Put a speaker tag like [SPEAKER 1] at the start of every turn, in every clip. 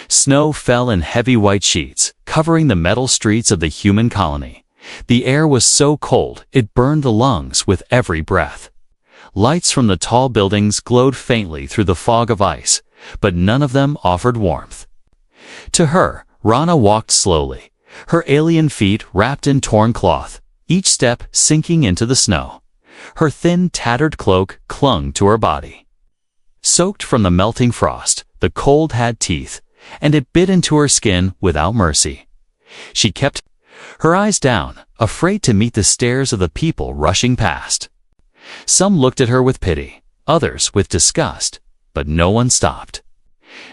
[SPEAKER 1] Snow fell in heavy white sheets, covering the metal streets of the human colony. The air was so cold it burned the lungs with every breath. Lights from the tall buildings glowed faintly through the fog of ice, but none of them offered warmth. To her, Rana walked slowly, her alien feet wrapped in torn cloth, each step sinking into the snow. Her thin, tattered cloak clung to her body. Soaked from the melting frost, the cold had teeth, and it bit into her skin without mercy. She kept her eyes down, afraid to meet the stares of the people rushing past. Some looked at her with pity, others with disgust, but no one stopped.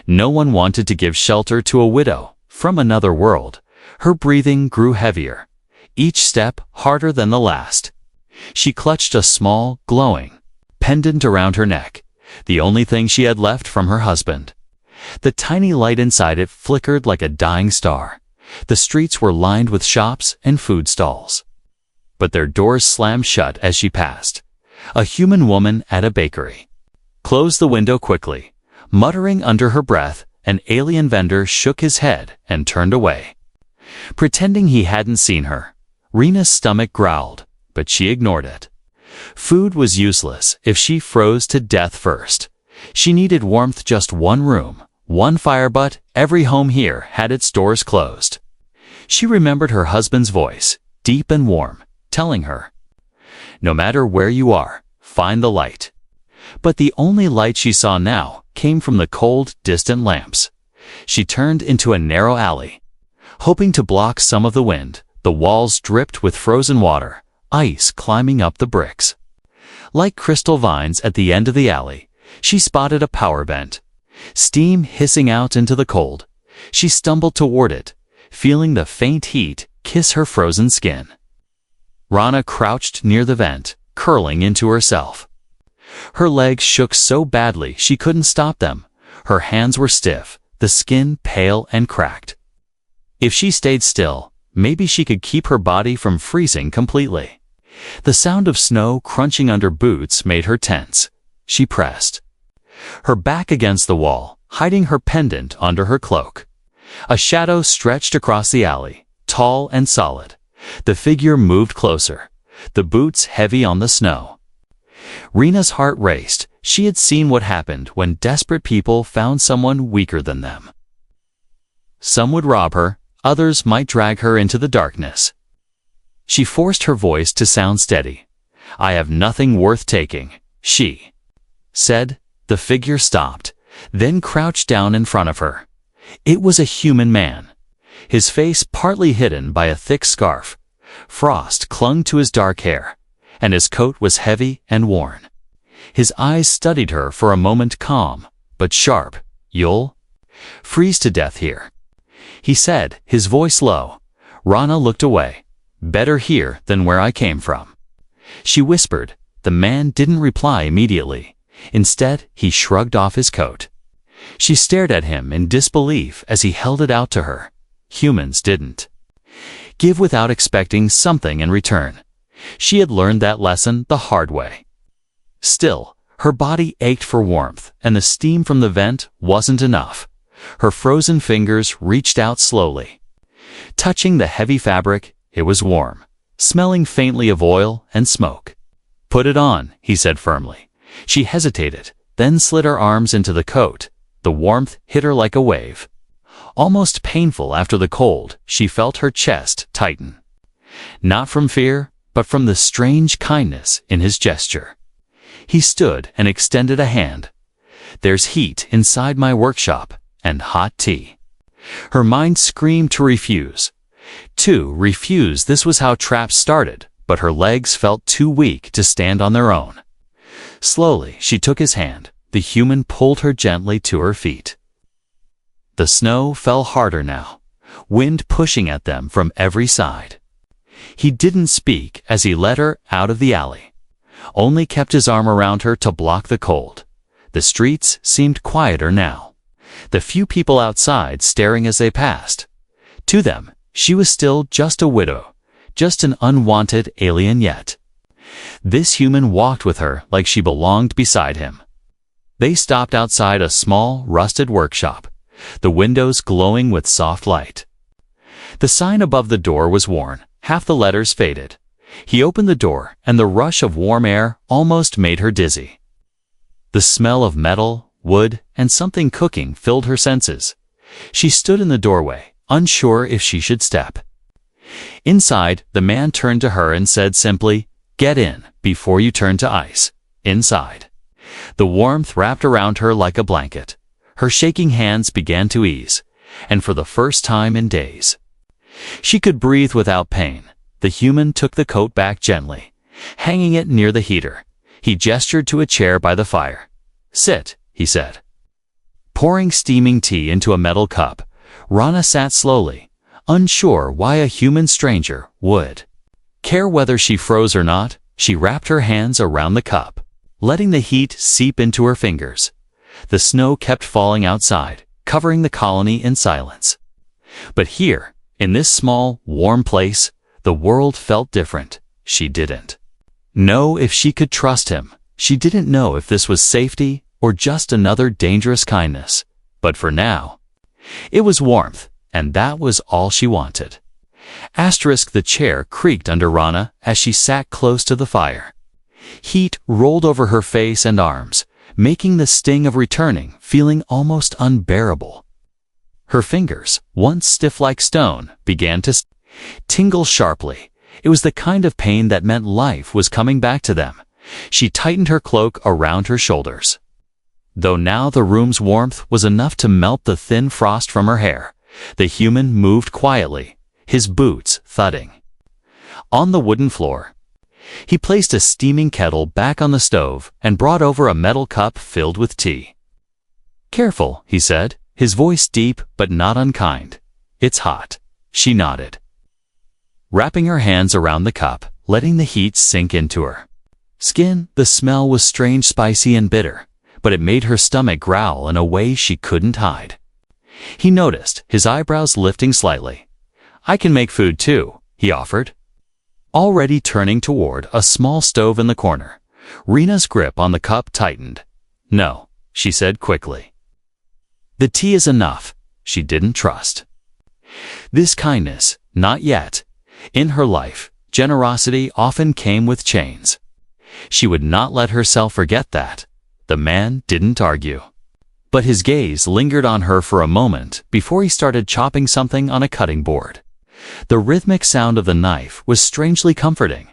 [SPEAKER 1] No one wanted to give shelter to a widow from another world. Her breathing grew heavier, each step harder than the last. She clutched a small, glowing pendant around her neck, the only thing she had left from her husband. The tiny light inside it flickered like a dying star. The streets were lined with shops and food stalls, but their doors slammed shut as she passed. A human woman at a bakery closed the window quickly. Muttering under her breath, an alien vendor shook his head and turned away. Pretending he hadn't seen her, Rena's stomach growled, but she ignored it. Food was useless if she froze to death first. She needed warmth, just one room, one fire, but every home here had its doors closed. She remembered her husband's voice, deep and warm, telling her, "No matter where you are, find the light." But the only light she saw now came from the cold, distant lamps. She turned into a narrow alley. Hoping to block some of the wind, the walls dripped with frozen water, ice climbing up the bricks. Like crystal vines at the end of the alley, she spotted a power vent. Steam hissing out into the cold. She stumbled toward it, feeling the faint heat kiss her frozen skin. Rana crouched near the vent, curling into herself. Her legs shook so badly she couldn't stop them. Her hands were stiff, the skin pale and cracked. If she stayed still, maybe she could keep her body from freezing completely. The sound of snow crunching under boots made her tense. She pressed her back against the wall, hiding her pendant under her cloak. A shadow stretched across the alley, tall and solid. The figure moved closer, the boots heavy on the snow. Rena's heart raced. She had seen what happened when desperate people found someone weaker than them. Some would rob her, others might drag her into the darkness. She forced her voice to sound steady. "I have nothing worth taking," she said. The figure stopped, then crouched down in front of her. It was a human man, his face partly hidden by a thick scarf. Frost clung to his dark hair, and his coat was heavy and worn. His eyes studied her for a moment, calm but sharp. "You'll freeze to death here," he said, his voice low. Rana looked away. "Better here than where I came from," she whispered. The man didn't reply immediately. Instead, he shrugged off his coat. She stared at him in disbelief as he held it out to her. Humans didn't give without expecting something in return. She had learned that lesson the hard way. Still, her body ached for warmth, and the steam from the vent wasn't enough. Her frozen fingers reached out slowly. Touching the heavy fabric, it was warm, smelling faintly of oil and smoke. "Put it on," he said firmly. She hesitated, then slid her arms into the coat. The warmth hit her like a wave. Almost painful after the cold, she felt her chest tighten. Not from fear, but from the strange kindness in his gesture. He stood and extended a hand. "There's heat inside my workshop, and hot tea." Her mind screamed to refuse. This was how traps started, but her legs felt too weak to stand on their own. Slowly, she took his hand. The human pulled her gently to her feet. The snow fell harder now, wind pushing at them from every side. He didn't speak as he led her out of the alley, only kept his arm around her to block the cold. The streets seemed quieter now, the few people outside staring as they passed. To them, she was still just a widow, just an unwanted alien yet. This human walked with her like she belonged beside him. They stopped outside a small, rusted workshop. the windows glowing with soft light. The sign above the door was worn, half the letters faded. He opened the door, and the rush of warm air almost made her dizzy. The smell of metal, wood, and something cooking filled her senses. She stood in the doorway, unsure if she should step. Inside, the man turned to her and said simply, "Get in, before you turn to ice." Inside. The warmth wrapped around her like a blanket. Her shaking hands began to ease, and for the first time in days, she could breathe without pain. The human took the coat back gently, hanging it near the heater. He gestured to a chair by the fire. "Sit," he said. Pouring steaming tea into a metal cup, Rana sat slowly, unsure why a human stranger would care whether she froze or not. She wrapped her hands around the cup, letting the heat seep into her fingers. The snow kept falling outside, covering the colony in silence. But here, in this small, warm place, the world felt different. She didn't know if she could trust him. She didn't know if this was safety or just another dangerous kindness. But for now, it was warmth, and that was all she wanted. The chair creaked under Rana as she sat close to the fire. Heat rolled over her face and arms, making the sting of returning feeling almost unbearable. Her fingers, once stiff like stone, began to tingle sharply. It was the kind of pain that meant life was coming back to them. She tightened her cloak around her shoulders. Though now the room's warmth was enough to melt the thin frost from her hair, the human moved quietly, his boots thudding on the wooden floor. He placed a steaming kettle back on the stove and brought over a metal cup filled with tea. "Careful," he said, his voice deep but not unkind. "It's hot." She nodded, wrapping her hands around the cup, letting the heat sink into her skin. The smell was strange, spicy and bitter, but it made her stomach growl in a way she couldn't hide. He noticed, his eyebrows lifting slightly. "I can make food too," he offered, already turning toward a small stove in the corner. Rena's grip on the cup tightened. "No," she said quickly. "The tea is enough." She didn't trust this kindness, not yet. In her life, generosity often came with chains. She would not let herself forget that. The man didn't argue, but his gaze lingered on her for a moment before he started chopping something on a cutting board. The rhythmic sound of the knife was strangely comforting.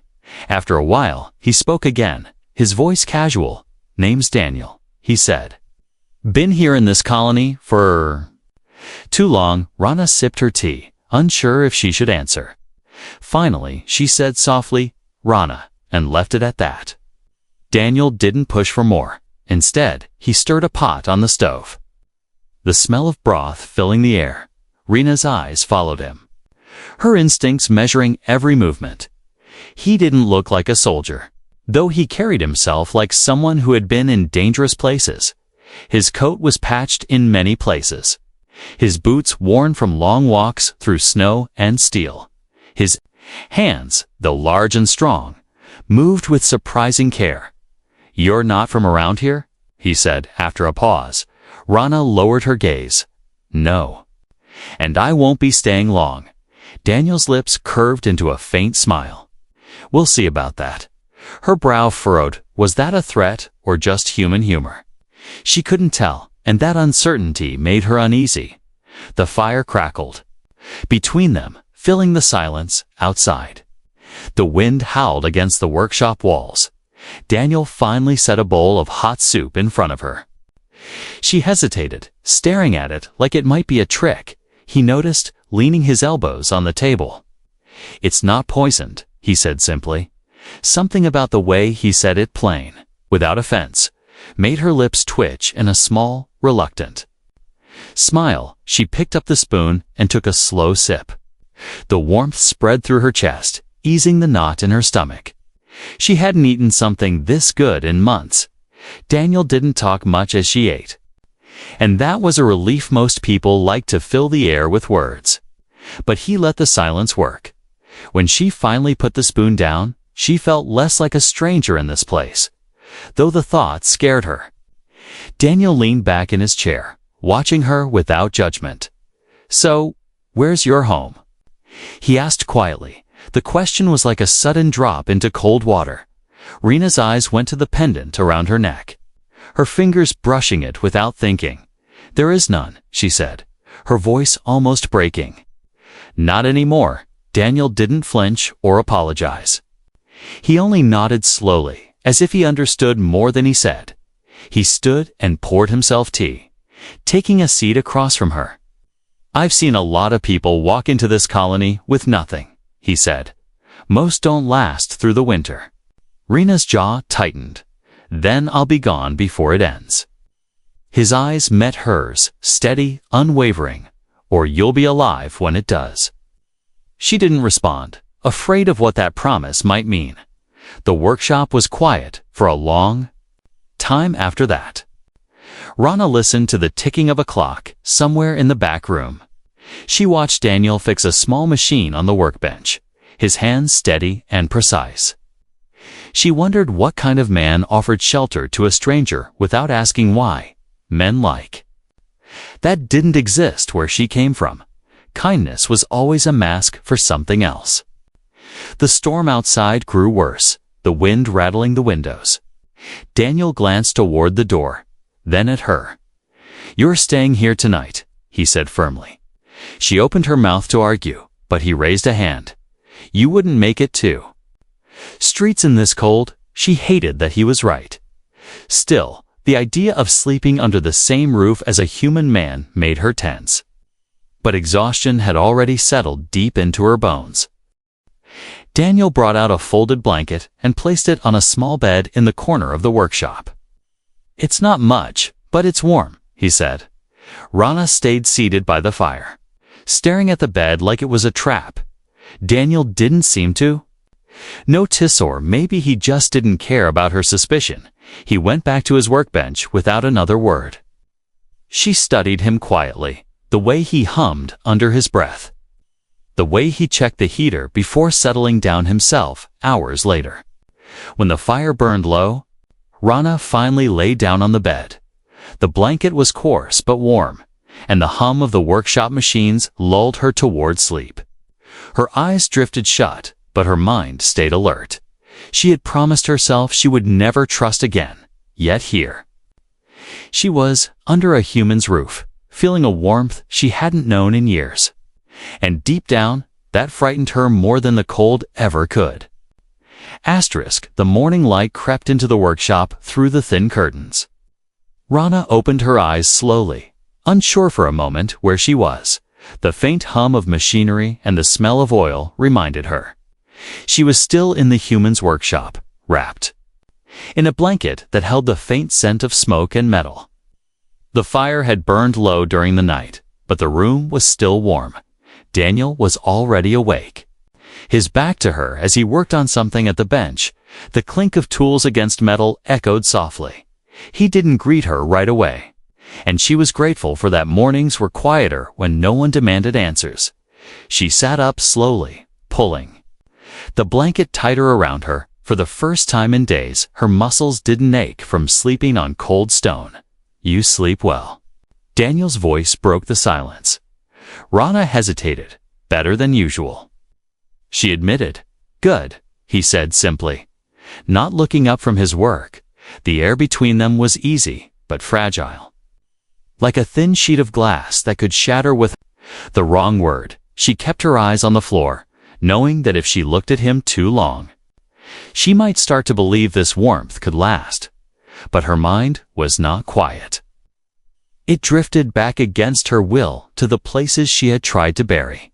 [SPEAKER 1] After a while, he spoke again, his voice casual. "Name's Daniel," he said. "Been here in this colony for too long." Rana sipped her tea, unsure if she should answer. Finally, she said softly, "Rana," and left it at that. Daniel didn't push for more. Instead, he stirred a pot on the stove, the smell of broth filling the air. Rena's eyes followed him, her instincts measuring every movement. He didn't look like a soldier, though he carried himself like someone who had been in dangerous places. His coat was patched in many places, his boots worn from long walks through snow and steel. His hands, though large and strong, moved with surprising care. "You're not from around here?" he said after a pause. Rana lowered her gaze. "No. And I won't be staying long." Daniel's lips curved into a faint smile. "We'll see about that." Her brow furrowed. Was that a threat or just human humor? She couldn't tell, and that uncertainty made her uneasy. The fire crackled between them, filling the silence outside. The wind howled against the workshop walls. Daniel finally set a bowl of hot soup in front of her. She hesitated, staring at it like it might be a trick. He noticed, leaning his elbows on the table. "It's not poisoned," he said simply. Something about the way he said it plain, without offense, made her lips twitch in a small, reluctant smile. She picked up the spoon and took a slow sip. The warmth spread through her chest, easing the knot in her stomach. She hadn't eaten something this good in months. Daniel didn't talk much as she ate, and that was a relief. Most people like to fill the air with words, but he let the silence work. When she finally put the spoon down, she felt less like a stranger in this place, though the thought scared her. Daniel leaned back in his chair, watching her without judgment. "So, where's your home?" he asked quietly. The question was like a sudden drop into cold water. Rena's eyes went to the pendant around her neck, her fingers brushing it without thinking. "There is none," she said, her voice almost breaking. "Not anymore." Daniel didn't flinch or apologize. He only nodded slowly, as if he understood more than he said. He stood and poured himself tea, taking a seat across from her. "I've seen a lot of people walk into this colony with nothing," he said. "Most don't last through the winter." Rena's jaw tightened. "Then I'll be gone before it ends." His eyes met hers, steady, unwavering. "Or you'll be alive when it does." She didn't respond, afraid of what that promise might mean. The workshop was quiet for a long time after that. Rana listened to the ticking of a clock somewhere in the back room. She watched Daniel fix a small machine on the workbench, his hands steady and precise. She wondered what kind of man offered shelter to a stranger without asking why. Men like that didn't exist where she came from. Kindness was always a mask for something else. The storm outside grew worse, the wind rattling the windows. Daniel glanced toward the door, then at her. "You're staying here tonight," he said firmly. She opened her mouth to argue, but he raised a hand. "You wouldn't make it too." Streets in this cold, she hated that he was right. Still, the idea of sleeping under the same roof as a human man made her tense. But exhaustion had already settled deep into her bones. Daniel brought out a folded blanket and placed it on a small bed in the corner of the workshop. "It's not much, but it's warm," he said. Rana stayed seated by the fire, staring at the bed like it was a trap. Daniel didn't seem to notice, or maybe he just didn't care about her suspicion. He went back to his workbench without another word. She studied him quietly, the way he hummed under his breath, the way he checked the heater before settling down himself hours later. When the fire burned low, Rana finally lay down on the bed. The blanket was coarse but warm, and the hum of the workshop machines lulled her toward sleep. Her eyes drifted shut, but her mind stayed alert. She had promised herself she would never trust again, yet here she was, under a human's roof, feeling a warmth she hadn't known in years. And deep down, that frightened her more than the cold ever could. The morning light crept into the workshop through the thin curtains. Rana opened her eyes slowly, unsure for a moment where she was. The faint hum of machinery and the smell of oil reminded her. She was still in the human's workshop, wrapped in a blanket that held the faint scent of smoke and metal. The fire had burned low during the night, but the room was still warm. Daniel was already awake, his back to her as he worked on something at the bench. The clink of tools against metal echoed softly. He didn't greet her right away, and she was grateful for that. Mornings were quieter when no one demanded answers. She sat up slowly, pulling the blanket tighter around her. For the first time in days, her muscles didn't ache from sleeping on cold stone. "You sleep well." Daniel's voice broke the silence. Rana hesitated, better than usual. She admitted. "Good," he said simply, not looking up from his work. The air between them was easy, but fragile, like a thin sheet of glass that could shatter with the wrong word. She kept her eyes on the floor, knowing that if she looked at him too long, she might start to believe this warmth could last. But her mind was not quiet. It drifted back against her will to the places she had tried to bury.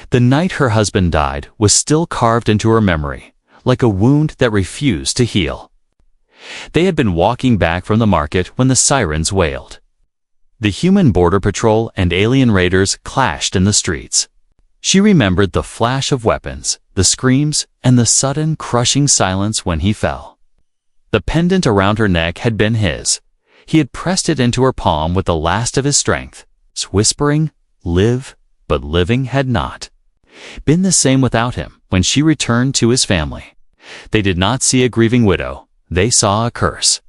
[SPEAKER 1] The night her husband died was still carved into her memory, like a wound that refused to heal. They had been walking back from the market when the sirens wailed. The human border patrol and alien raiders clashed in the streets. She remembered the flash of weapons, the screams, and the sudden crushing silence when he fell. The pendant around her neck had been his. He had pressed it into her palm with the last of his strength, whispering, "Live," but living had not been the same without him. When she returned to his family, they did not see a grieving widow, they saw a curse.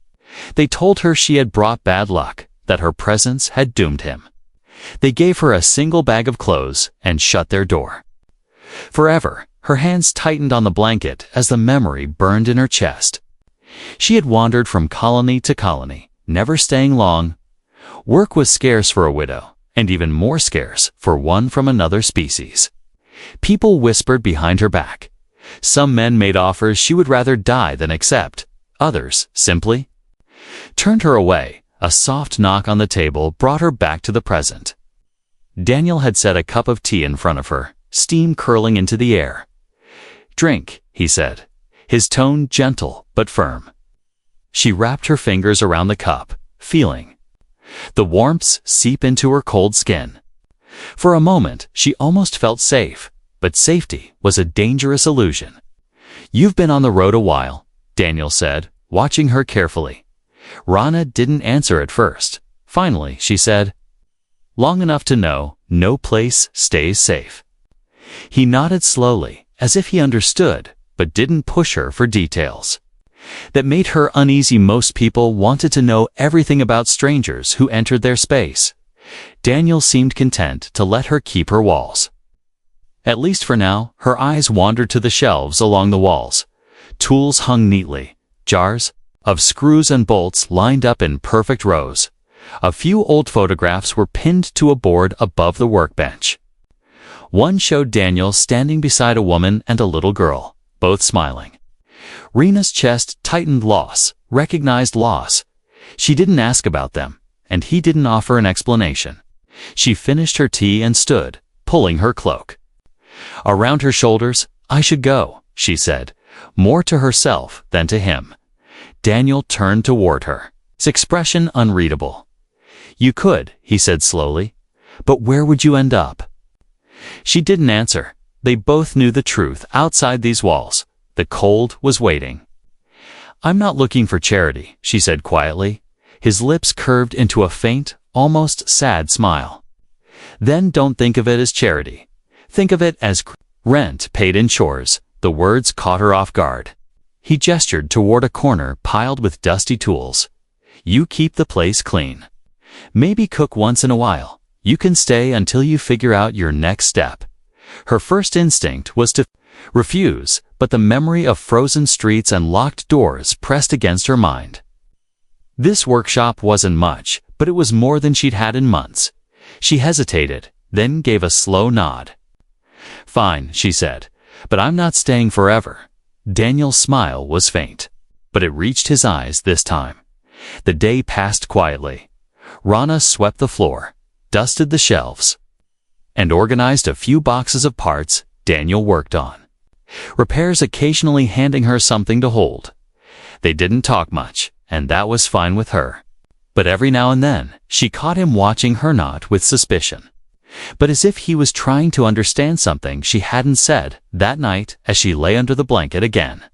[SPEAKER 1] They told her she had brought bad luck, that her presence had doomed him. They gave her a single bag of clothes and shut their door. Forever, her hands tightened on the blanket as the memory burned in her chest. She had wandered from colony to colony, never staying long. Work was scarce for a widow, and even more scarce for one from another species. People whispered behind her back. Some men made offers she would rather die than accept. Others simply turned her away. A soft knock on the table brought her back to the present. Daniel had set a cup of tea in front of her, steam curling into the air. "Drink," he said, his tone gentle but firm. She wrapped her fingers around the cup, feeling the warmth seep into her cold skin. For a moment, she almost felt safe, but safety was a dangerous illusion. "You've been on the road a while," Daniel said, watching her carefully. Rana didn't answer at first. Finally, she said, "Long enough to know no place stays safe." He nodded slowly, as if he understood, but didn't push her for details. That made her uneasy. Most people wanted to know everything about strangers who entered their space. Daniel seemed content to let her keep her walls. At least for now, her eyes wandered to the shelves along the walls. Tools hung neatly, jars of screws and bolts lined up in perfect rows. A few old photographs were pinned to a board above the workbench. One showed Daniel standing beside a woman and a little girl, both smiling. Rena's chest tightened. Recognized loss. She didn't ask about them, and he didn't offer an explanation. She finished her tea and stood, pulling her cloak around her shoulders. "I should go," she said, more to herself than to him. Daniel turned toward her, his expression unreadable. "You could," he said slowly, "but where would you end up?" She didn't answer. They both knew the truth outside these walls. The cold was waiting. "I'm not looking for charity," she said quietly. His lips curved into a faint, almost sad smile. "Then don't think of it as charity. Think of it as rent paid in chores." The words caught her off guard. He gestured toward a corner piled with dusty tools. "You keep the place clean. Maybe cook once in a while. You can stay until you figure out your next step." Her first instinct was to refuse, but the memory of frozen streets and locked doors pressed against her mind. This workshop wasn't much, but it was more than she'd had in months. She hesitated, then gave a slow nod. "Fine," she said, "but I'm not staying forever." Daniel's smile was faint, but it reached his eyes this time. The day passed quietly. Rana swept the floor, dusted the shelves, and organized a few boxes of parts Daniel worked on. Repairs occasionally handing her something to hold. They didn't talk much, and that was fine with her. But every now and then, she caught him watching her, not with suspicion, but as if he was trying to understand something she hadn't said. That night, as she lay under the blanket again,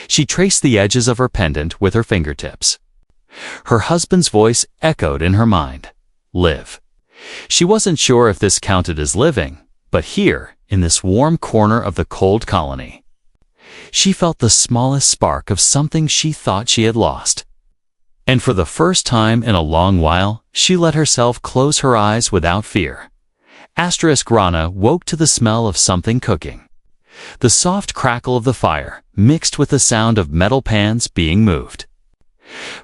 [SPEAKER 1] she traced the edges of her pendant with her fingertips. Her husband's voice echoed in her mind. Live. She wasn't sure if this counted as living, but here, in this warm corner of the cold colony, she felt the smallest spark of something she thought she had lost. And for the first time in a long while, she let herself close her eyes without fear. Rana woke to the smell of something cooking. The soft crackle of the fire mixed with the sound of metal pans being moved.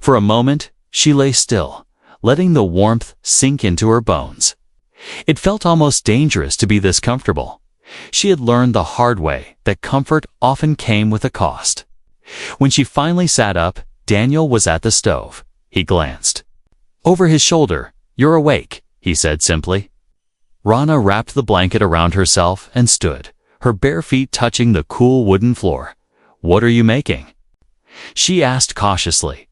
[SPEAKER 1] For a moment, she lay still, letting the warmth sink into her bones. It felt almost dangerous to be this comfortable. She had learned the hard way that comfort often came with a cost. When she finally sat up, Daniel was at the stove. He glanced over his shoulder. "You're awake," he said simply. Rana wrapped the blanket around herself and stood, her bare feet touching the cool wooden floor. "What are you making?" she asked cautiously.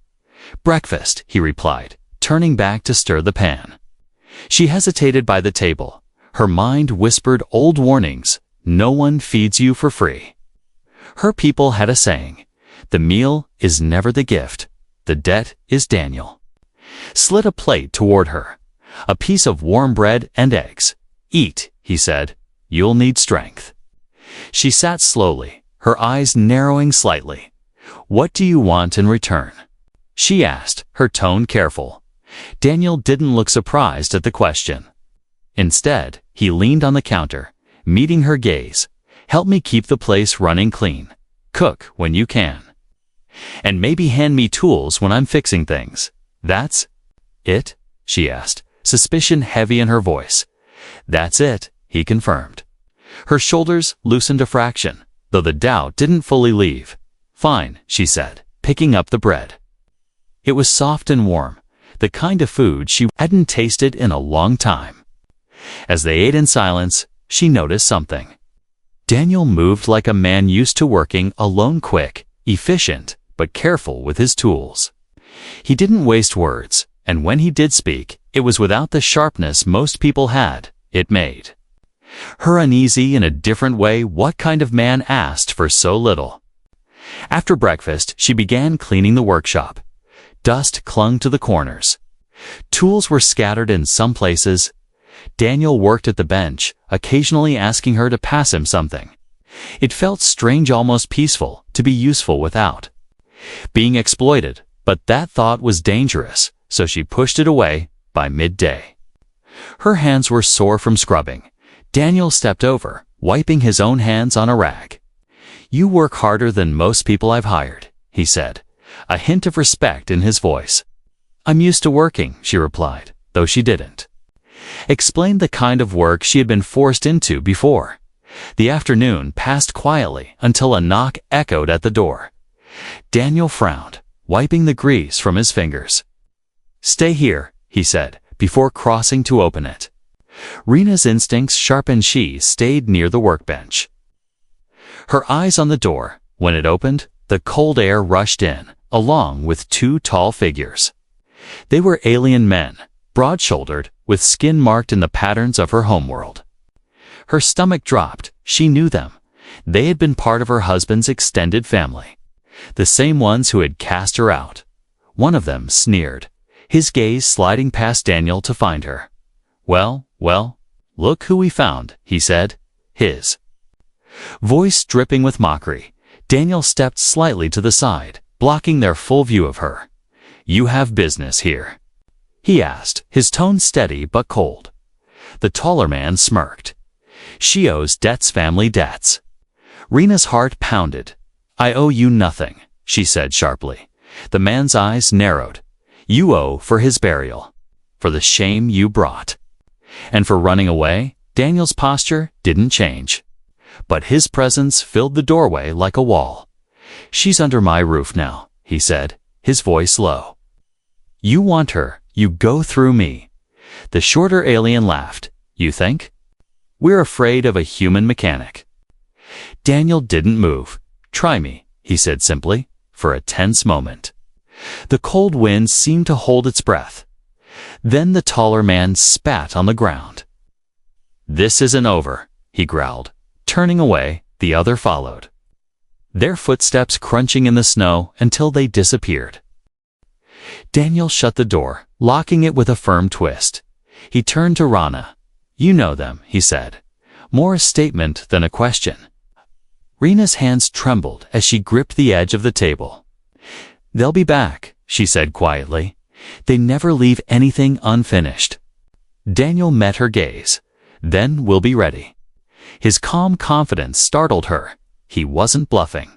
[SPEAKER 1] "Breakfast," he replied, turning back to stir the pan. She hesitated by the table. Her mind whispered old warnings. No one feeds you for free. Her people had a saying, "The meal is never the gift. The debt is Daniel." Slid a plate toward her. "A piece of warm bread and eggs. Eat," he said. "You'll need strength." She sat slowly, her eyes narrowing slightly. "What do you want in return?" she asked, her tone careful. Daniel didn't look surprised at the question. Instead, he leaned on the counter, meeting her gaze. "Help me keep the place running clean. Cook when you can. And maybe hand me tools when I'm fixing things." "That's it?" she asked, suspicion heavy in her voice. "That's it," he confirmed. Her shoulders loosened a fraction, though the doubt didn't fully leave. "Fine," she said, picking up the bread. It was soft and warm, the kind of food she hadn't tasted in a long time. As they ate in silence, she noticed something. Daniel moved like a man used to working alone, quick, efficient, but careful with his tools. He didn't waste words, and when he did speak, it was without the sharpness most people had. It made her uneasy in a different way. What kind of man asked for so little? After breakfast, she began cleaning the workshop. Dust clung to the corners. Tools were scattered in some places. Daniel worked at the bench, occasionally asking her to pass him something. It felt strange, almost peaceful, to be useful without being exploited, but that thought was dangerous, so she pushed it away. By midday, her hands were sore from scrubbing. Daniel stepped over, wiping his own hands on a rag. "You work harder than most people I've hired," he said, a hint of respect in his voice. "I'm used to working," she replied, though she didn't explain the kind of work she had been forced into before. The afternoon passed quietly until a knock echoed at the door. Daniel frowned, wiping the grease from his fingers. "Stay here," he said, before crossing to open it. Rena's instincts sharpened. She stayed near the workbench, her eyes on the door. When it opened, the cold air rushed in, along with two tall figures. They were alien men, broad-shouldered, with skin marked in the patterns of her homeworld. Her stomach dropped. She knew them. They had been part of her husband's extended family, the same ones who had cast her out. One of them sneered, his gaze sliding past Daniel to find her. Well, look who we found," he said, his voice dripping with mockery. Daniel stepped slightly to the side, blocking their full view of her. "You have business here?" he asked, his tone steady but cold. The taller man smirked. "She owes debts, family debts." Rena's heart pounded. "I owe you nothing," she said sharply. The man's eyes narrowed. "You owe for his burial, for the shame you brought, and for running away." Daniel's posture didn't change, but his presence filled the doorway like a wall. "She's under my roof now," he said, his voice low. "You want her, you go through me." The shorter alien laughed. "You think? We're afraid of a human mechanic." Daniel didn't move. "Try me," he said simply, for a tense moment. The cold wind seemed to hold its breath. Then the taller man spat on the ground. "This isn't over," he growled. Turning away, the other followed, their footsteps crunching in the snow until they disappeared. Daniel shut the door, locking it with a firm twist. He turned to Rana. "You know them," he said, more a statement than a question. Rena's hands trembled as she gripped the edge of the table. "They'll be back," she said quietly. "They never leave anything unfinished." Daniel met her gaze. "Then we'll be ready." His calm confidence startled her. He wasn't bluffing.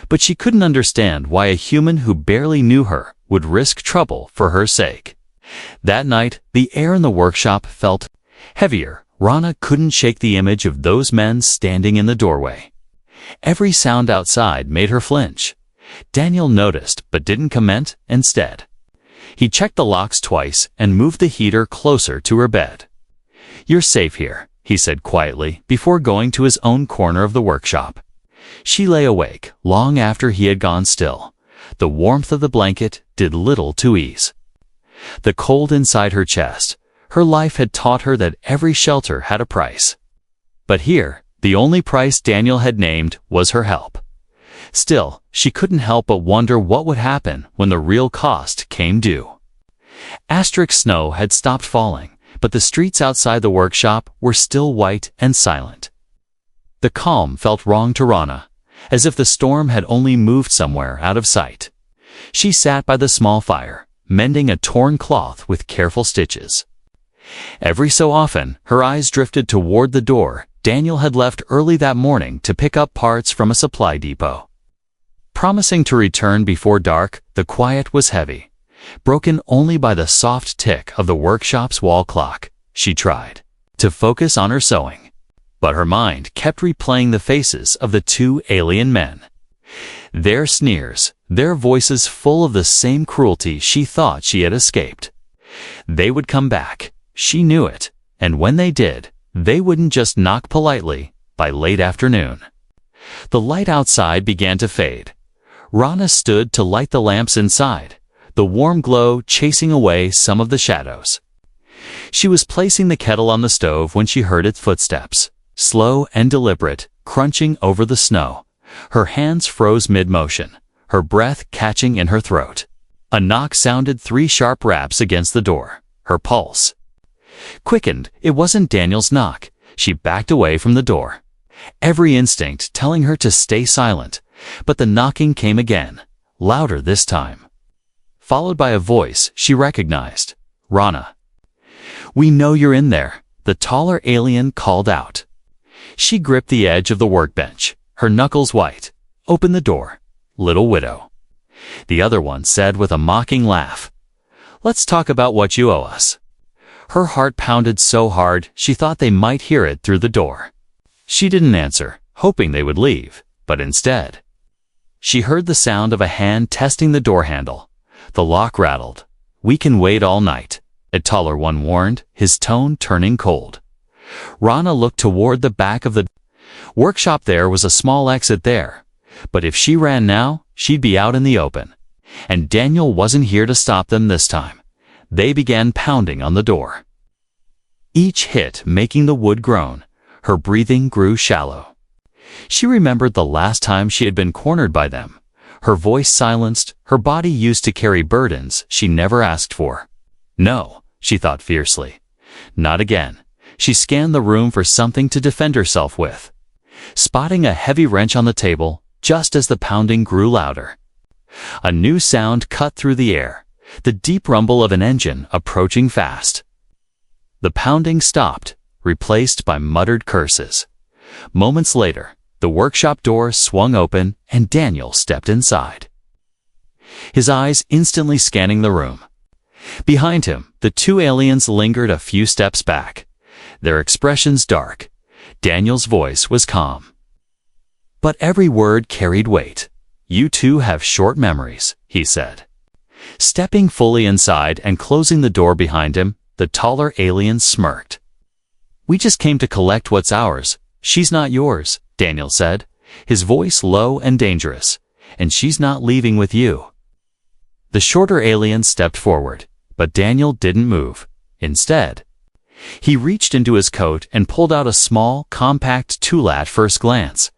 [SPEAKER 1] But she couldn't understand why a human who barely knew her would risk trouble for her sake. That night, the air in the workshop felt heavier. Rana couldn't shake the image of those men standing in the doorway. Every sound outside made her flinch. Daniel noticed but didn't comment. Instead, he checked the locks twice and moved the heater closer to her bed. "You're safe here," he said quietly before going to his own corner of the workshop. She lay awake long after he had gone still. The warmth of the blanket did little to ease the cold inside her chest. Her life had taught her that every shelter had a price. But here, the only price Daniel had named was her help. Still, she couldn't help but wonder what would happen when the real cost came due. Snow had stopped falling, but the streets outside the workshop were still white and silent. The calm felt wrong to Rana, as if the storm had only moved somewhere out of sight. She sat by the small fire, mending a torn cloth with careful stitches. Every so often, her eyes drifted toward the door Daniel had left early that morning to pick up parts from a supply depot. Promising to return before dark, the quiet was heavy, broken only by the soft tick of the workshop's wall clock. She tried to focus on her sewing, but her mind kept replaying the faces of the two alien men. Their sneers, their voices full of the same cruelty she thought she had escaped. They would come back, she knew it, and when they did, they wouldn't just knock politely. By late afternoon, the light outside began to fade. Rana stood to light the lamps inside, the warm glow chasing away some of the shadows. She was placing the kettle on the stove when she heard its footsteps, slow and deliberate, crunching over the snow. Her hands froze mid-motion, her breath catching in her throat. A knock sounded 3 sharp raps against the door. Her pulse quickened. It wasn't Daniel's knock. She backed away from the door, every instinct telling her to stay silent. But the knocking came again, louder this time, followed by a voice she recognized. "Rana, we know you're in there," the taller alien called out. She gripped the edge of the workbench, her knuckles white. "Open the door, little widow," the other one said with a mocking laugh. "Let's talk about what you owe us." Her heart pounded so hard she thought they might hear it through the door. She didn't answer, hoping they would leave, but instead, she heard the sound of a hand testing the door handle. The lock rattled. "We can wait all night," a taller one warned, his tone turning cold. Rana looked toward the back of the workshop. There was a small exit there, but if she ran now, she'd be out in the open. And Daniel wasn't here to stop them this time. They began pounding on the door, each hit making the wood groan. Her breathing grew shallow. She remembered the last time she had been cornered by them. Her voice silenced, her body used to carry burdens she never asked for. No, she thought fiercely. Not again. She scanned the room for something to defend herself with, spotting a heavy wrench on the table just as the pounding grew louder. A new sound cut through the air, the deep rumble of an engine approaching fast. The pounding stopped, replaced by muttered curses. Moments later, the workshop door swung open and Daniel stepped inside, his eyes instantly scanning the room. Behind him, the two aliens lingered a few steps back, their expressions dark. Daniel's voice was calm, but every word carried weight. "You two have short memories," he said. Stepping fully inside and closing the door behind him, the taller alien smirked. "We just came to collect what's ours. She's not yours," Daniel said, his voice low and dangerous. "And she's not leaving with you." The shorter alien stepped forward, but Daniel didn't move. Instead, he reached into his coat and pulled out a small, compact tool. At first glance,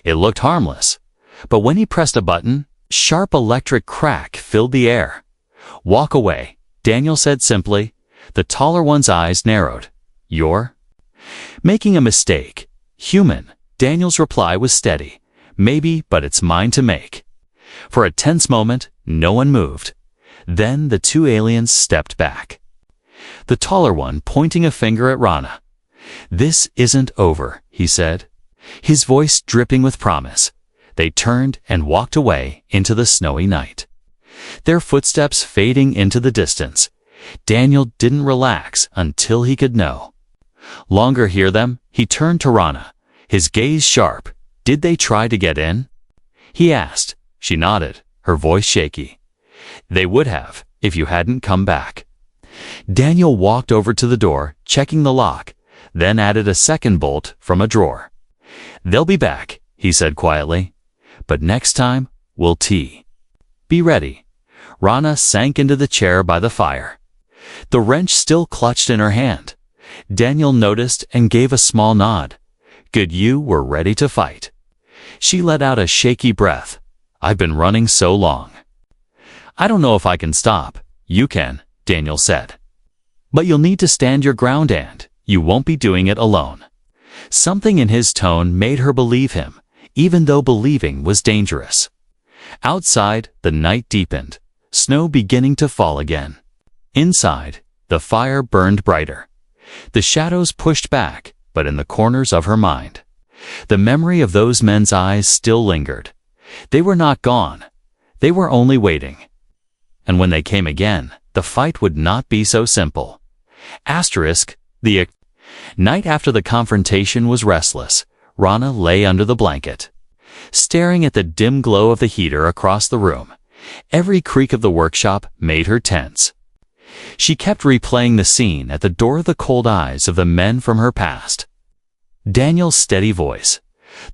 [SPEAKER 1] it looked harmless, but when he pressed a button, sharp electric crack filled the air. "Walk away," Daniel said simply. The taller one's eyes narrowed. "You're making a mistake. Human." Daniel's reply was steady. "Maybe, but it's mine to make." For a tense moment, no one moved. Then the two aliens stepped back, the taller one pointing a finger at Rana. "This isn't over," he said, his voice dripping with promise. They turned and walked away into the snowy night, their footsteps fading into the distance. Daniel didn't relax until he could no longer hear them. He turned to Rana, his gaze sharp. "Did they try to get in?" he asked. She nodded, her voice shaky. "They would have, if you hadn't come back." Daniel walked over to the door, checking the lock, then added a second bolt from a drawer. "They'll be back," he said quietly. "But next time, we'll be ready." Rana sank into the chair by the fire, the wrench still clutched in her hand. Daniel noticed and gave a small nod. "Good, you were ready to fight." She let out a shaky breath. "I've been running so long. I don't know if I can stop." "You can," Daniel said. "But you'll need to stand your ground and you won't be doing it alone." Something in his tone made her believe him, even though believing was dangerous. Outside, the night deepened. snow beginning to fall again. Inside, the fire burned brighter. The shadows pushed back, but in the corners of her mind, the memory of those men's eyes still lingered. They were not gone. They were only waiting. And when they came again, the fight would not be so simple. The night after the confrontation was restless. Rana lay under the blanket, staring at the dim glow of the heater across the room. Every creak of the workshop made her tense. She kept replaying the scene at the door of the cold eyes of the men from her past. Daniel's steady voice,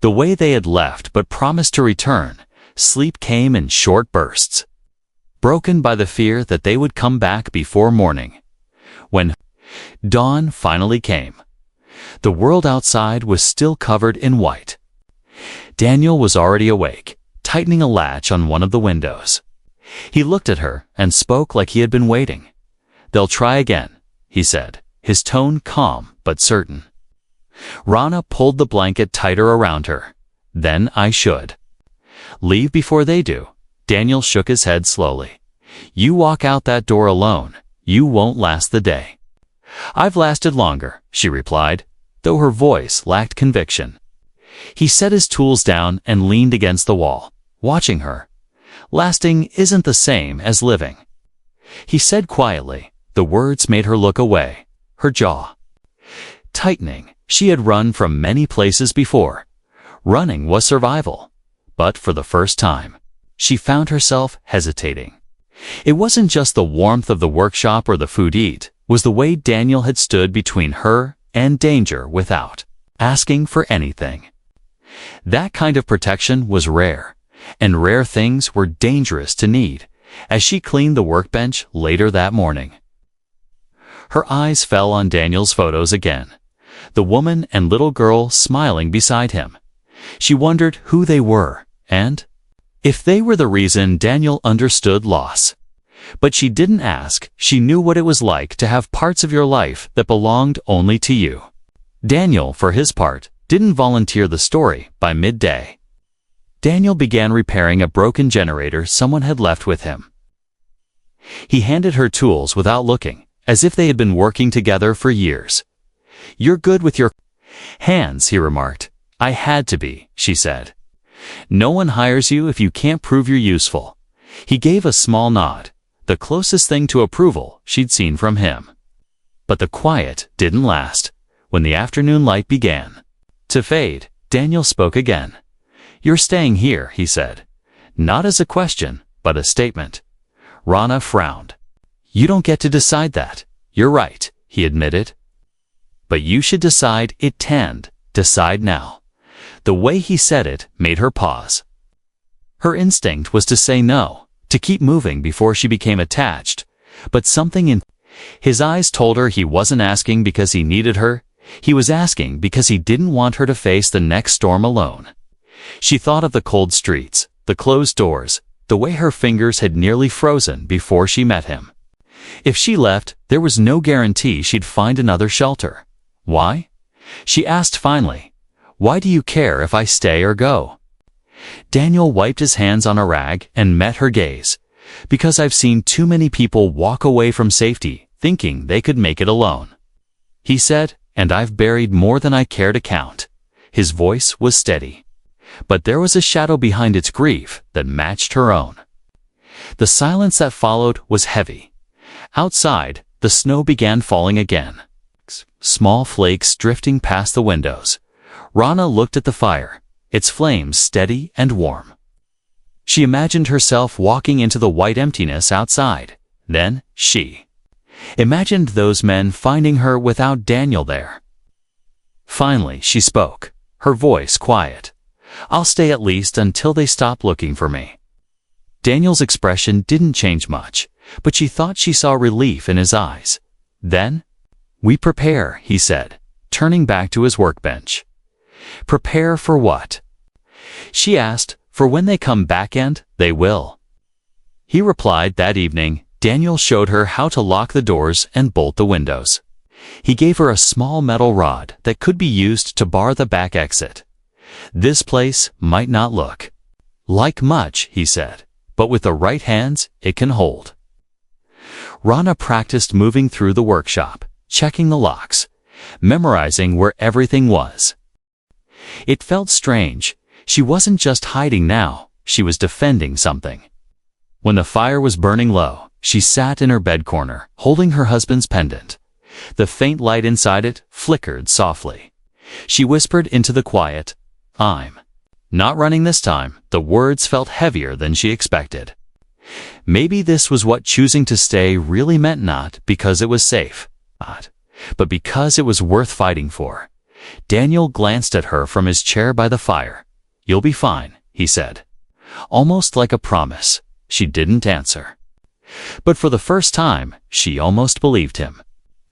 [SPEAKER 1] the way they had left but promised to return. Sleep came in short bursts, broken by the fear that they would come back before morning. When dawn finally came, the world outside was still covered in white. Daniel was already awake, tightening a latch on one of the windows. He looked at her and spoke like he had been waiting. "They'll try again," he said, his tone calm but certain. Rana pulled the blanket tighter around her. "Then I should leave before they do." Daniel shook his head slowly. "You walk out that door alone, you won't last the day." "I've lasted longer," she replied, though her voice lacked conviction. He set his tools down and leaned against the wall, watching her. "Lasting isn't the same as living," he said quietly. The words made her look away, her jaw tightening. She had run from many places before. Running was survival. But for the first time, she found herself hesitating. It wasn't just the warmth of the workshop or the food it was the way Daniel had stood between her and danger without asking for anything. That kind of protection was rare, and rare things were dangerous to need. As she cleaned the workbench later that morning, her eyes fell on Daniel's photos again, the woman and little girl smiling beside him. She wondered who they were, and if they were the reason Daniel understood loss. But she didn't ask. She knew what it was like to have parts of your life that belonged only to you. Daniel, for his part, didn't volunteer the story. By midday, Daniel began repairing a broken generator someone had left with him. He handed her tools without looking, as if they had been working together for years. "You're good with your hands," he remarked. "I had to be," she said. "No one hires you if you can't prove you're useful." He gave a small nod, the closest thing to approval she'd seen from him. But the quiet didn't last. When the afternoon light began to fade, Daniel spoke again. "You're staying here," he said, not as a question, but a statement. Rana frowned. "You don't get to decide that." "You're right," he admitted. "But you should decide it. Decide now." The way he said it made her pause. Her instinct was to say no, to keep moving before she became attached, but something in his eyes told her he wasn't asking because he needed her. He was asking because he didn't want her to face the next storm alone. She thought of the cold streets, the closed doors, the way her fingers had nearly frozen before she met him. If she left, there was no guarantee she'd find another shelter. "Why?" she asked finally. "Why do you care if I stay or go?" Daniel wiped his hands on a rag and met her gaze. "Because I've seen too many people walk away from safety, thinking they could make it alone," he said, "and I've buried more than I care to count." His voice was steady, but there was a shadow behind its grief that matched her own. The silence that followed was heavy. Outside, the snow began falling again, small flakes drifting past the windows. Rana looked at the fire, its flames steady and warm. She imagined herself walking into the white emptiness outside. Then she imagined those men finding her without Daniel there. Finally, she spoke, her voice quiet. "I'll stay at least until they stop looking for me." Daniel's expression didn't change much, but she thought she saw relief in his eyes. "Then we prepare," he said, turning back to his workbench. "Prepare for what?" she asked. "For when they come back, and they will," he replied. That evening, Daniel showed her how to lock the doors and bolt the windows. He gave her a small metal rod that could be used to bar the back exit. "This place might not look like much," he said, but with the right hands, it can hold. Rana practiced moving through the workshop, checking the locks, memorizing where everything was. It felt strange. She wasn't just hiding now, she was defending something. When the fire was burning low, she sat in her bed corner, holding her husband's pendant. The faint light inside it flickered softly. She whispered into the quiet, "I'm not running this time." The words felt heavier than she expected. Maybe this was what choosing to stay really meant, not because it was safe, but because it was worth fighting for. Daniel glanced at her from his chair by the fire. "You'll be fine," he said. Almost like a promise. She didn't answer. But for the first time, she almost believed him.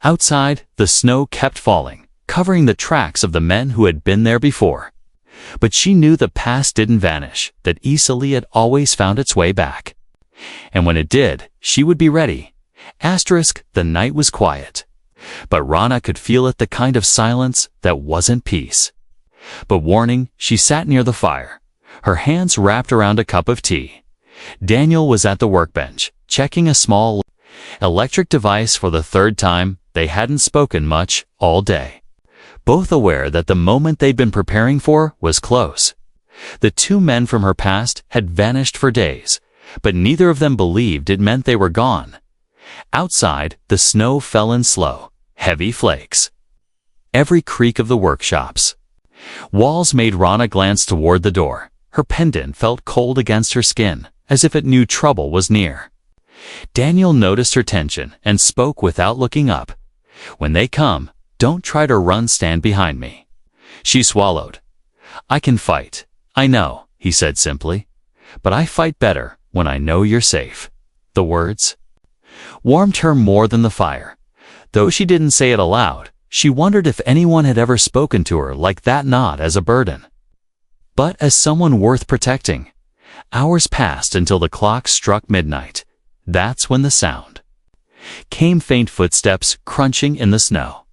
[SPEAKER 1] Outside, the snow kept falling, covering the tracks of the men who had been there before. But she knew the past didn't vanish, that easily it always found its way back. And when it did, she would be ready. The night was quiet. But Rana could feel it, the kind of silence that wasn't peace. But warning, she sat near the fire, her hands wrapped around a cup of tea. Daniel was at the workbench, checking a small electric device for the third time. They hadn't spoken much all day, both aware that the moment they'd been preparing for was close. The two men from her past had vanished for days, but neither of them believed it meant they were gone. Outside, the snow fell in slow, heavy flakes. Every creak of the workshop's walls made Rana glance toward the door. Her pendant felt cold against her skin, as if it knew trouble was near. Daniel noticed her tension and spoke without looking up. "When they come, don't try to run, stand behind me." She swallowed. "I can fight, I know," he said simply. "But I fight better when I know you're safe." The words warmed her more than the fire. Though she didn't say it aloud, she wondered if anyone had ever spoken to her like that, not as a burden, but as someone worth protecting. Hours passed until the clock struck midnight. That's when the sound came, faint footsteps crunching in the snow.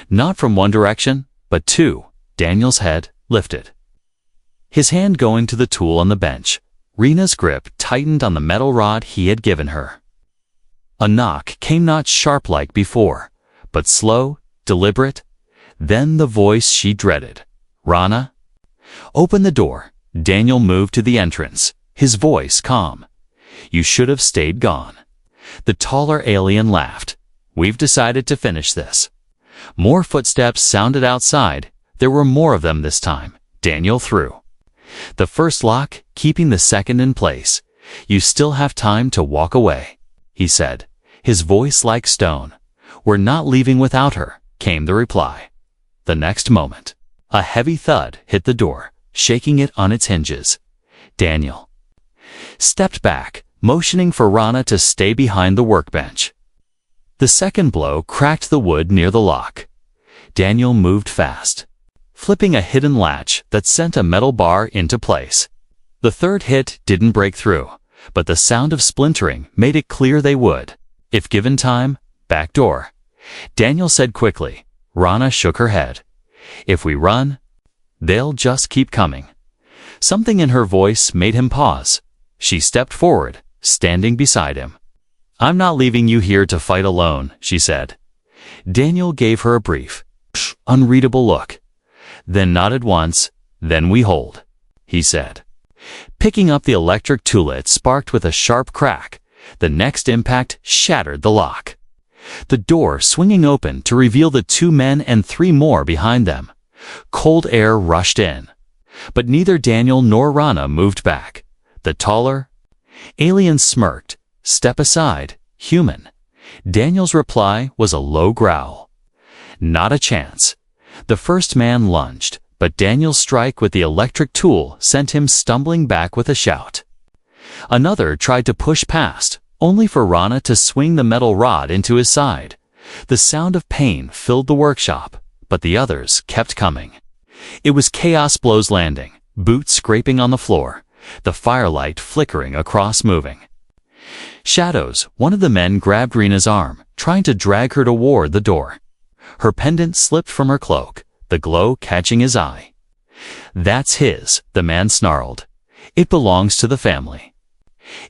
[SPEAKER 1] Not from one direction, but two. Daniel's head lifted, his hand going to the tool on the bench. Rena's grip tightened on the metal rod he had given her. A knock came, not sharp like before, but slow, deliberate. Then the voice she dreaded. "Rana, open the door." Daniel moved to the entrance, his voice calm. "You should have stayed gone." The taller alien laughed. "We've decided to finish this." More footsteps sounded outside. There were more of them this time. Daniel threw the first lock, keeping the second in place. "You still have time to walk away," he said, his voice like stone. "We're not leaving without her," came the reply. The next moment, a heavy thud hit the door, shaking it on its hinges. Daniel stepped back, motioning for Rana to stay behind the workbench. The second blow cracked the wood near the lock. Daniel moved fast, flipping a hidden latch that sent a metal bar into place. The third hit didn't break through, but the sound of splintering made it clear they would, if given time. "Back door," Daniel said quickly. Rana shook her head. "If we run, they'll just keep coming." Something in her voice made him pause. She stepped forward, standing beside him. "I'm not leaving you here to fight alone," she said. Daniel gave her a brief, unreadable look, then nodded once. "Then we hold," he said. Picking up the electric tool, it sparked with a sharp crack. The next impact shattered the lock, the door swinging open to reveal the two men and three more behind them. Cold air rushed in, but neither Daniel nor Rana moved back. The taller alien smirked. "Step aside, human." Daniel's reply was a low growl. "Not a chance." The first man lunged, but Daniel's strike with the electric tool sent him stumbling back with a shout. Another tried to push past, only for Rana to swing the metal rod into his side. The sound of pain filled the workshop, but the others kept coming. It was chaos. Blows landing, boots scraping on the floor, the firelight flickering across moving shadows. One of the men grabbed Rena's arm, trying to drag her toward the door. Her pendant slipped from her cloak, the glow catching his eye. "That's his," the man snarled. "It belongs to the family."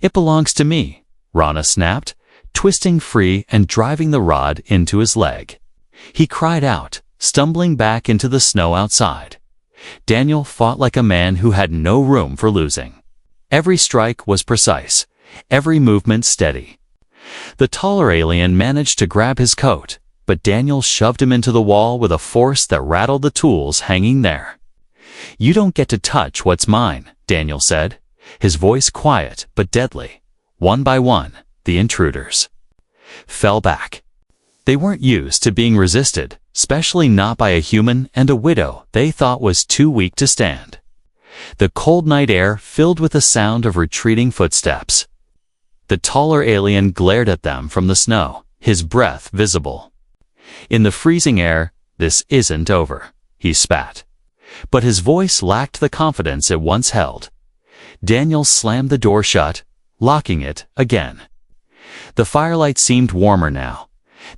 [SPEAKER 1] "It belongs to me," Rana snapped, twisting free and driving the rod into his leg. He cried out, stumbling back into the snow outside. Daniel fought like a man who had no room for losing. Every strike was precise, every movement steady. The taller alien managed to grab his coat, but Daniel shoved him into the wall with a force that rattled the tools hanging there. "You don't get to touch what's mine," Daniel said, his voice quiet but deadly. One by one, the intruders fell back. They weren't used to being resisted, especially not by a human and a widow they thought was too weak to stand. The cold night air filled with the sound of retreating footsteps. The taller alien glared at them from the snow, his breath visible. In the freezing air, "This isn't over," he spat. But his voice lacked the confidence it once held. Daniel slammed the door shut, locking it again. The firelight seemed warmer now,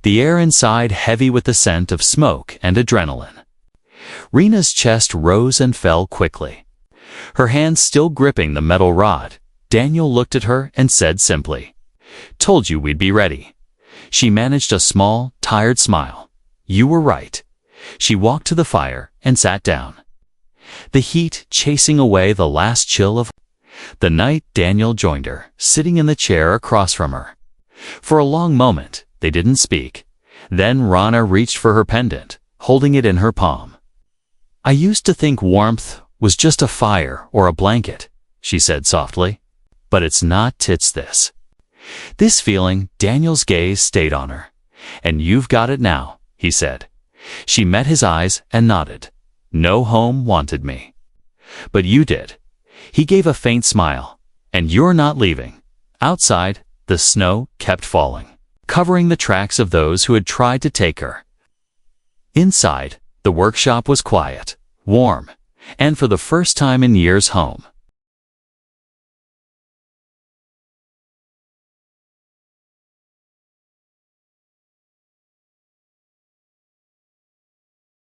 [SPEAKER 1] the air inside heavy with the scent of smoke and adrenaline. Rena's chest rose and fell quickly. Her hands still gripping the metal rod, Daniel looked at her and said simply, "Told you we'd be ready." She managed a small, tired smile. "You were right." She walked to the fire and sat down. The heat chasing away the last chill of the night. Daniel joined her, sitting in the chair across from her. For a long moment, they didn't speak. Then Rana reached for her pendant, holding it in her palm. "I used to think warmth was just a fire or a blanket," she said softly. "But it's not tits this." This feeling, Daniel's gaze stayed on her. "And you've got it now," he said. She met his eyes and nodded. "No home wanted me." "But you did." He gave a faint smile. "And you're not leaving." Outside, the snow kept falling, covering the tracks of those who had tried to take her. Inside, the workshop was quiet, warm, and for the first time in years home.